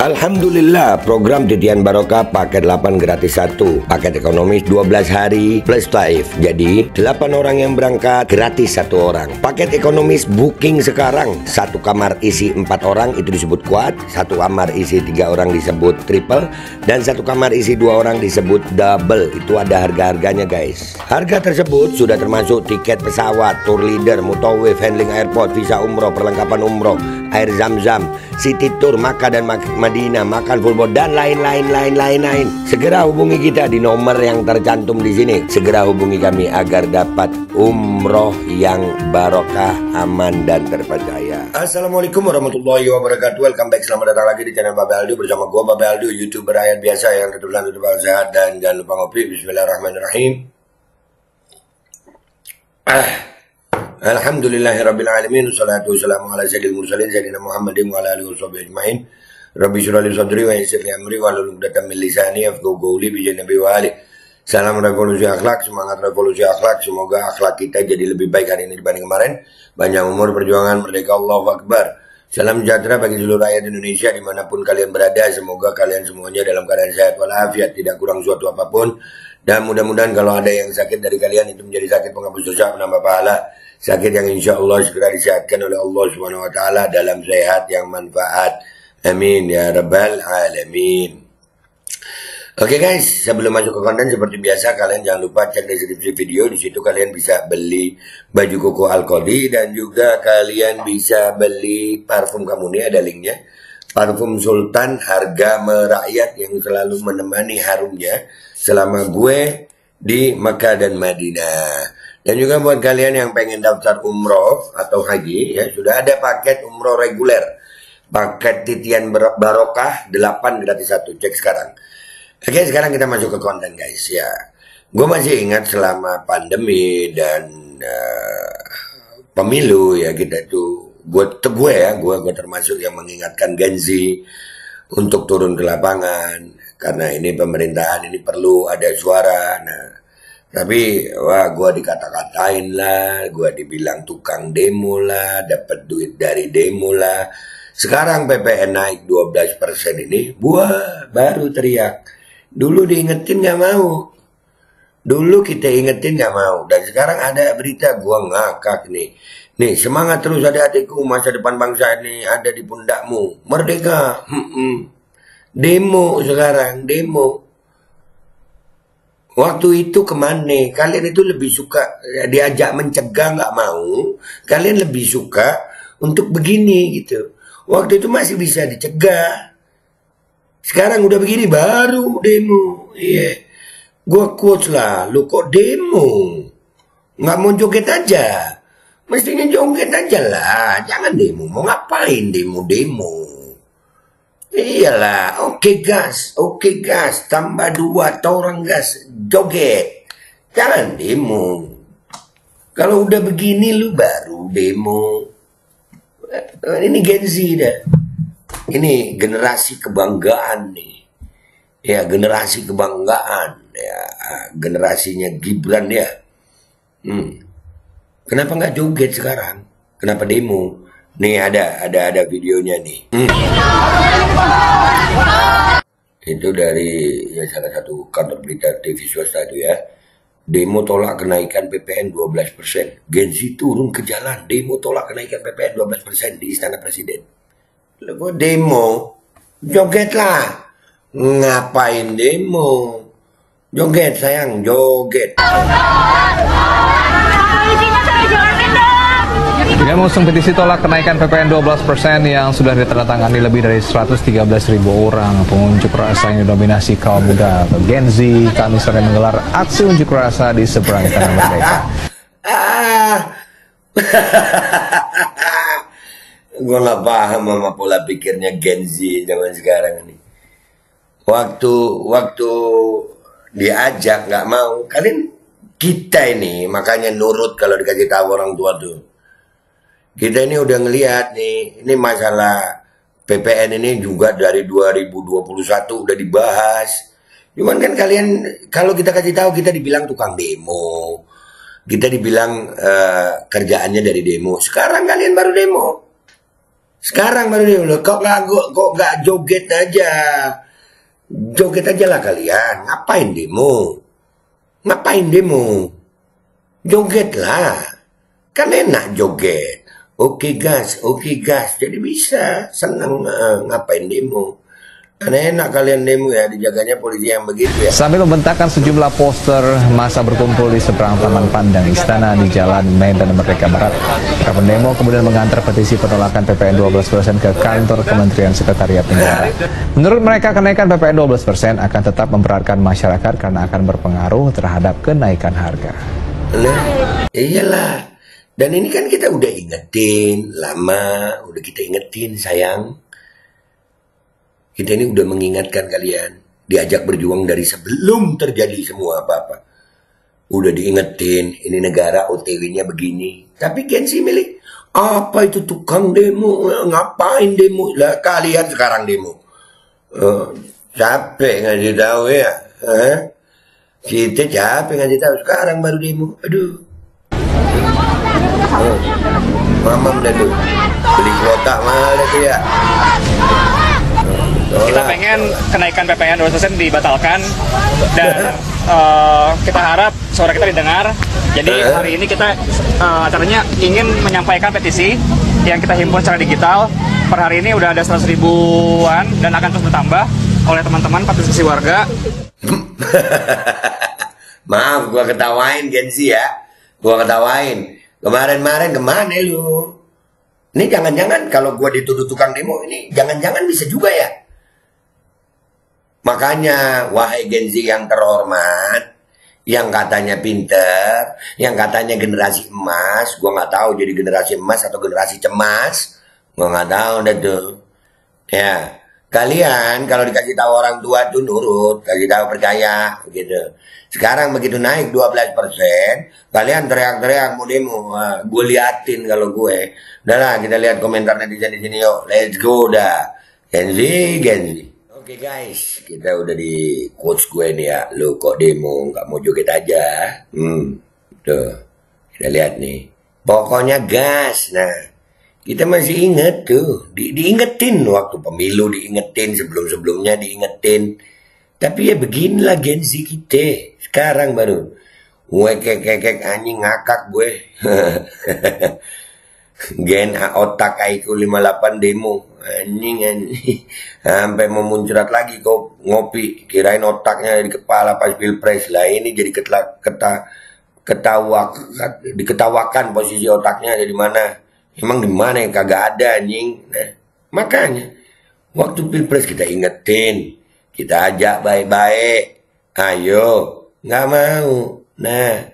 Alhamdulillah, program Titian Barokah paket 8 gratis 1, paket ekonomis 12 hari plus taif. Jadi 8 orang yang berangkat gratis 1 orang. Paket ekonomis booking sekarang, 1 kamar isi 4 orang itu disebut quad, 1 kamar isi 3 orang disebut triple, dan 1 kamar isi 2 orang disebut double. Itu ada harga-harganya guys. Harga tersebut sudah termasuk tiket pesawat, tour leader, mutawif, handling airport, visa umroh, perlengkapan umroh, air zam-zam, city tour, Makkah dan Madinah, makan full board, dan lain-lain. Segera hubungi kita di nomor yang tercantum di sini. Segera hubungi kami agar dapat umroh yang barokah, aman dan terpercaya. Assalamualaikum warahmatullahi wabarakatuh. Welcome back, selamat datang lagi di channel Babe Aldo bersama gua Babe Aldo, YouTuber rakyat biasa yang tetap sehat, dan jangan lupa ngopi. Bismillahirrahmanirrahim. Alhamdulillahirrabbilalamin. Wassalatu wassalamu ala sayyidil mursalin Sayyidina Muhammadin wa ala alihi washabihi ajma'in. Rabbi shrah li sadri wa yassir li amri wahlul 'uqdatam min lisani yafqahu qawli bi Nabi wa ali. Salam revolusi akhlak, semangat revolusi akhlak. Semoga akhlak kita jadi lebih baik hari ini dibanding kemarin. Panjang umur, perjuangan, merdeka, Allahu Akbar. Salam sejahtera bagi seluruh rakyat Indonesia dimanapun kalian berada. Semoga kalian semuanya dalam keadaan sehat walafiat, tidak kurang suatu apapun. Dan mudah-mudahan kalau ada yang sakit dari kalian itu menjadi sakit penghapus dosa, penambah pahala. Sakit yang insya Allah segera disehatkan oleh Allah Subhanahu Wa Taala dalam sehat yang manfaat. Amin ya rabbal alamin. Oke guys, sebelum masuk ke konten seperti biasa, kalian jangan lupa cek deskripsi video. Di situ kalian bisa beli baju koko Alkodi dan juga kalian bisa beli parfum kamu, nih ada linknya. Parfum Sultan, harga merakyat yang selalu menemani harumnya selama gue di Mekah dan Madinah. Dan juga buat kalian yang pengen daftar umroh atau haji, ya sudah ada paket umroh reguler. Paket Titian Barokah 8 gratis 1, cek sekarang. Oke, sekarang kita masuk ke konten guys ya. Gue masih ingat selama pandemi dan pemilu ya, kita tuh gue termasuk yang mengingatkan Gen Z untuk turun ke lapangan karena ini pemerintahan ini perlu ada suara. Nah, tapi wah, gue dikata-katain lah, gue dibilang tukang demo lah, dapat duit dari demo lah. Sekarang PPN naik 12% ini, wah baru teriak. Dulu diingetin gak mau. Dulu kita ingetin gak mau. Dan sekarang ada berita, gua ngakak nih. Nih, semangat terus adik-adikku, masa depan bangsa ini ada di pundakmu. Merdeka. Demo sekarang, demo. Waktu itu kemana? Kalian itu lebih suka diajak mencegah gak mau. Kalian lebih suka untuk begini gitu. Waktu itu masih bisa dicegah. Sekarang udah begini baru demo. Iya. Gua quotes lah, lu kok demo? Nggak mau joget aja. Mestinya joget aja lah. Jangan demo. Mau ngapain demo-demo? Iyalah. Oke gas. Tambah 2 orang gas. Joget. Jangan demo. Kalau udah begini lu baru demo. Ini Gen Z dah. Ini generasi kebanggaan nih. Ya, generasi kebanggaan. Ya, generasinya Gibran ya. Kenapa nggak joget sekarang? Kenapa demo? Nih ada videonya nih. Itu dari ya salah satu kantor berita TV swasta itu ya. Demo tolak kenaikan PPN 12%. Gen Z turun ke jalan. Demo tolak kenaikan PPN 12% di Istana Presiden. Lalu demo. Jogetlah. Ngapain demo? Joget sayang, joget. Dengan mengusung petisi tolak kenaikan PPN 12% yang sudah ditandatangani lebih dari 113.000 orang, pengunjuk rasa yang didominasi kaum muda atau Gen Z kami sore menggelar aksi unjuk rasa di seberang Istana Merdeka. Gue gak paham sama pola pikirnya Gen Z zaman sekarang ini. Waktu diajak gak mau, kalian kita ini makanya nurut kalau dikasih tahu orang tua tuh. Kita ini udah ngelihat nih, ini masalah PPN ini juga dari 2021 udah dibahas. Cuman kan kalian, kalau kita kasih tahu kita dibilang tukang demo. Kita dibilang kerjaannya dari demo. Sekarang kalian baru demo. Sekarang baru dia bilang, kok nggak joget aja? Joget aja lah kalian. Ngapain demo? Ngapain demo? Joget lah. Kan enak joget. Oke gas. Jadi bisa. Senang ngapain demo. Kan enak kalian demo ya, dijaganya polisi yang begitu ya. Sambil membentangkan sejumlah poster, masa berkumpul di seberang Taman Pandang Istana di Jalan Medan Merdeka Barat. Para pendemo kemudian mengantar petisi penolakan PPN 12% ke kantor Kementerian Sekretariat Negara. Menurut mereka, kenaikan PPN 12% akan tetap memberatkan masyarakat karena akan berpengaruh terhadap kenaikan harga. Nah, iyalah. Dan ini kan kita udah ingetin lama, udah kita ingetin sayang. Kita ini udah mengingatkan kalian, diajak berjuang dari sebelum terjadi semua apa-apa. Udah diingetin, ini negara OTW-nya begini. Tapi gengsi milik, apa itu tukang demo, ngapain demo? Lah kalian sekarang demo. Capek ngasih tahu ya. Kita capek ngasih tahu, sekarang baru demo. Aduh. Mamam dah tuh, beli kuota mahal itu ya. Kita pengen kenaikan PPN 12% dibatalkan dan kita harap suara kita didengar. Jadi hari ini kita acaranya ingin menyampaikan petisi yang kita himpun secara digital. Per hari ini udah ada 100 ribuan dan akan terus bertambah oleh teman-teman partisipasi warga. Maaf, gua ketawain Genzi ya. Gua ketawain. Kemarin kemana lu? Ini jangan-jangan kalau gua dituduh tukang demo ini jangan-jangan bisa juga ya. Makanya, wahai Genzi yang terhormat, yang katanya pinter, yang katanya generasi emas, gua nggak tahu jadi generasi emas atau generasi cemas, gua nggak tahu dah tuh. Ya, kalian kalau dikasih tahu orang tua tuh nurut, kasih tahu percaya, gitu. Sekarang begitu naik 12%, kalian teriak-teriak mau demo, gue liatin kalau gue. Udah lah, kita lihat komentar netizen di sini yuk, let's go dah, Genzi. Oke guys, kita udah di quotes gue nih ya. Lu kok demo nggak mau joget aja? Tuh, kita lihat nih. Pokoknya gas. Nah, kita masih inget tuh. Diingetin waktu pemilu, diingetin sebelum-sebelumnya diingetin. Tapi ya beginilah Genzi kita. Sekarang baru. Kek anjing ngakak gue. Gen otak IQ 58 demo. Anjing sampai mau muncrat lagi kok ngopi, kirain otaknya di kepala pas pilpres lah, ini jadi diketawakan posisi otaknya ada di mana, emang di mana yang kagak ada anjing. Nah, makanya waktu pilpres kita ingetin, kita ajak baik-baik, ayo, nggak mau, nah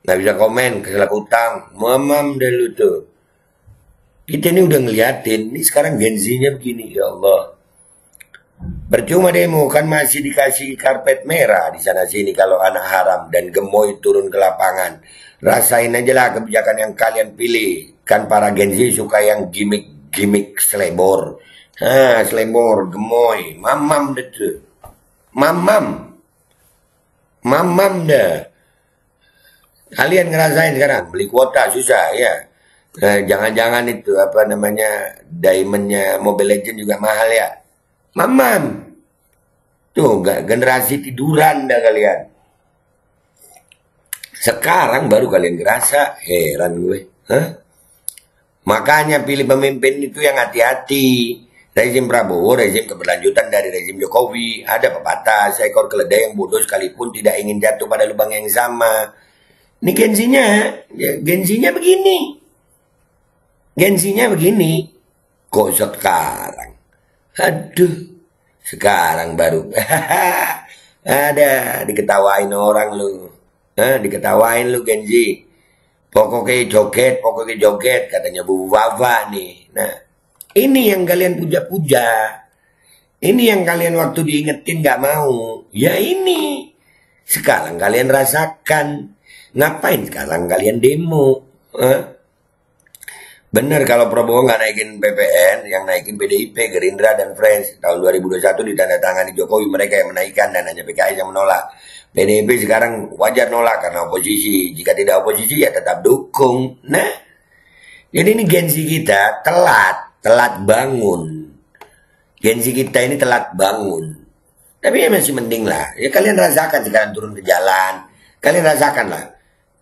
nggak bisa komen keselak utang, mamam dulu tuh. Kita ini udah ngeliatin, ini sekarang Genzinya begini, ya Allah. Percuma demo, kan masih dikasih karpet merah di sana sini kalau anak haram dan gemoy turun ke lapangan. Rasain aja lah kebijakan yang kalian pilih. Kan para Genzi suka yang gimmick selebor. Selebor, gemoy, mamam deh tuh. Mamam dah. Kalian ngerasain sekarang, beli kuota susah ya. Jangan-jangan itu apa namanya diamondnya Mobile Legends juga mahal ya. Mamam. Tuh generasi tiduran dah kalian. Sekarang baru kalian ngerasa, heran gue. Makanya pilih pemimpin itu yang hati-hati. Rezim Prabowo, rezim keberlanjutan dari rezim Jokowi. Ada pepatah, seekor keledai yang bodoh sekalipun tidak ingin jatuh pada lubang yang sama. Ini Genzinya begini. Genzinya begini. Kok sekarang? Aduh. Sekarang baru. Ada. Diketawain orang lu. Diketawain lu Genzi. Pokoknya joget. Katanya Bu Wawa nih. Nah. Ini yang kalian puja-puja. Ini yang kalian waktu diingetin gak mau. Ya ini. Sekarang kalian rasakan. Ngapain sekarang kalian demo? Bener kalau Prabowo nggak naikin PPN, yang naikin PDIP, Gerindra, dan Friends. Tahun 2021 ditandatangani Jokowi, mereka yang menaikkan dan hanya PKS yang menolak. PDIP sekarang wajar nolak karena oposisi. Jika tidak oposisi ya tetap dukung. Nah, jadi ini Genzi kita telat telat bangun. Gen Z kita ini telat bangun. Tapi ya masih mending lah. Ya kalian rasakan sekarang turun ke jalan. Kalian rasakan lah.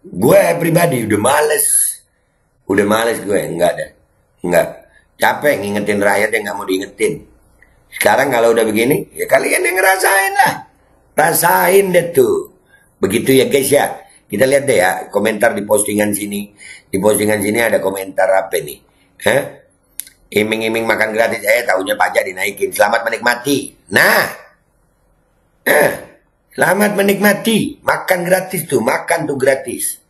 Gue pribadi udah males. Udah males gue. Enggak ada. Enggak. Capek ngingetin rakyat yang nggak mau diingetin. Sekarang kalau udah begini, ya kalian yang ngerasain lah. Rasain deh tuh. Begitu ya guys ya. Kita lihat deh ya komentar di postingan sini. Di postingan sini ada komentar apa nih? Hah? Iming-iming makan gratis. Taunya pajak dinaikin. Selamat menikmati. Nah. Selamat menikmati. Makan gratis tuh. Makan tuh gratis.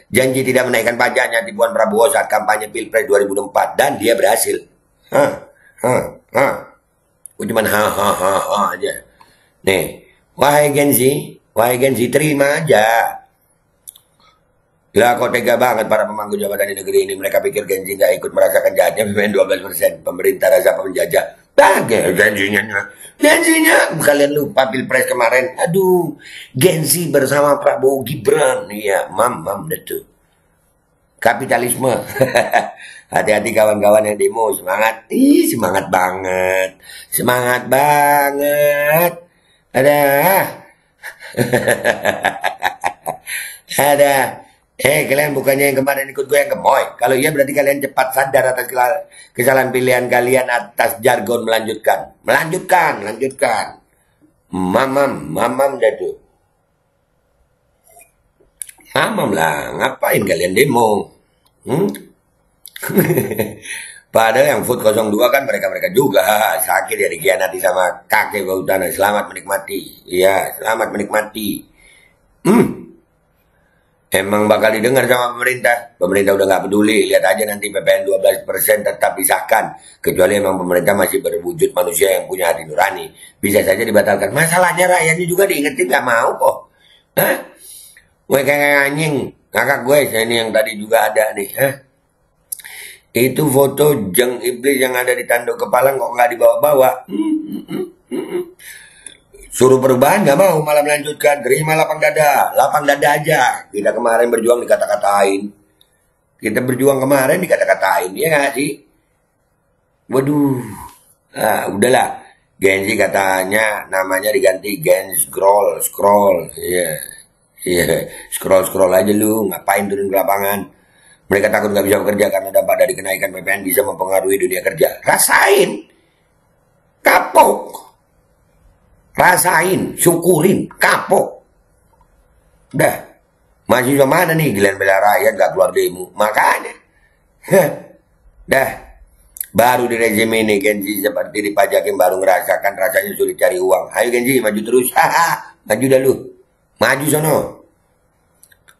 Janji tidak menaikkan pajaknya tipuan Prabowo saat kampanye Pilpres 2004. Dan dia berhasil. Cuman aja. Nih. Wahai Gen Z, terima aja. Lah kok tega banget para pemangku jabatan di negeri ini. Mereka pikir Gen Z gak ikut merasakan jahatnya PPN 12%. Pemerintah rasa penjajah. Janjinya. Kalian lupa Pilpres kemarin. Aduh, Gen Z bersama Prabowo Gibran. Iya, mam itu. Kapitalisme. Hati-hati kawan-kawan yang demo. Semangat. Semangat banget. Semangat banget. Ada. Kalian bukannya yang kemarin ikut gue yang gemoy. Kalau iya berarti kalian cepat sadar atas kesalahan pilihan kalian atas jargon melanjutkan. Melanjutkan. Mamam dah tuh. Mamam lah, ngapain kalian demo? Padahal yang Food 02 kan mereka juga sakit ya dikhianati sama kakek Bautana. Selamat menikmati. Iya, selamat menikmati. Emang bakal didengar sama pemerintah. Pemerintah udah nggak peduli. Lihat aja nanti PPN 12% tetap disahkan. Kecuali emang pemerintah masih berwujud manusia yang punya hati nurani. Bisa saja dibatalkan. Masalahnya rakyatnya juga diingetin nggak mau kok. Gue kayak anjing. Kakak gue ini yang tadi juga ada nih. Itu foto jeng iblis yang ada di tanduk kepala kok nggak dibawa-bawa. Suruh perubahan nggak mau, malah melanjutkan. Terima lapang dada aja. Kita kemarin berjuang dikata-katain. Ya nggak sih? Waduh. Udahlah. Gen Z katanya namanya diganti Gen Scroll. Iya. Scroll aja lu. Ngapain turun ke lapangan? Mereka takut nggak bisa bekerja karena dampak dari kenaikan PPN bisa mempengaruhi dunia kerja. Rasain. Kapok. Rasain, syukurin, kapok. Dah, mahasiswa mana nih giliran bela rakyat gak keluar demo? Makanya. Dah, baru di rezim ini Gen Z seperti dipajakin baru ngerasakan rasanya sulit cari uang. Ayo Gen Z, maju terus. Maju dah lu. Maju sono.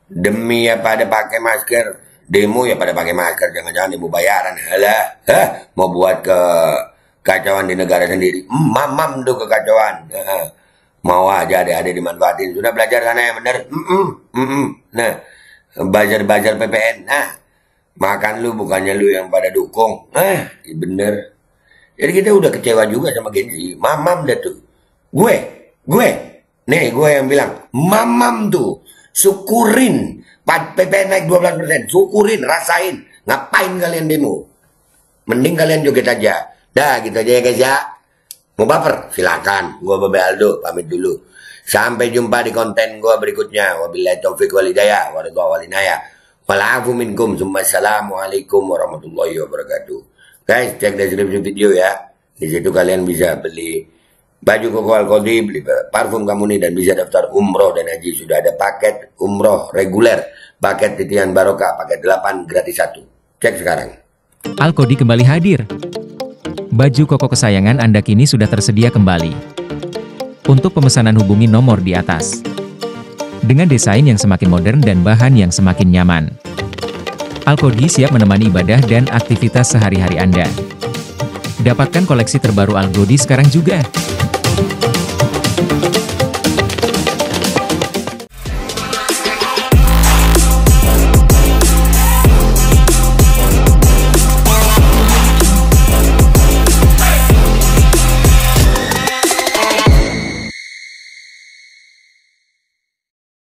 Demi ya pada pakai masker. Demo ya pada pakai masker. Jangan-jangan demo bayaran. Mau buat kekacauan di negara sendiri. Mamam tuh kekacauan. Mau aja adik-adik dimanfaatin. Sudah belajar sana yang benar. Nah, belajar PPN. Nah, makan lu bukannya lu yang pada dukung. Bener. Jadi kita udah kecewa juga sama Gen Z. Mamam dah tuh. Gue. Nih, gue yang bilang. Mamam tuh. Syukurin. PPN naik 12%. Syukurin, rasain. Ngapain kalian demo? Mending kalian joget aja. Dah gitu aja ya guys ya. Mau baper? Silakan. Gua Babe Aldo pamit dulu. Sampai jumpa di konten gua berikutnya. Wabillahi taufiq wal hidayah. Waridwa wal inayah. Walafu minkum. Assalamualaikum warahmatullahi wabarakatuh. Guys, cek deskripsi video ya. Di situ kalian bisa beli baju koko Al-Qadri, beli parfum kamu nih, dan bisa daftar umroh dan haji. Sudah ada paket umroh reguler, paket titian barokah, paket 8 gratis 1. Cek sekarang. Al-Qadri kembali hadir. Baju koko kesayangan Anda kini sudah tersedia kembali. Untuk pemesanan hubungi nomor di atas. Dengan desain yang semakin modern dan bahan yang semakin nyaman. Al-Qadri siap menemani ibadah dan aktivitas sehari-hari Anda. Dapatkan koleksi terbaru Al-Qadri sekarang juga.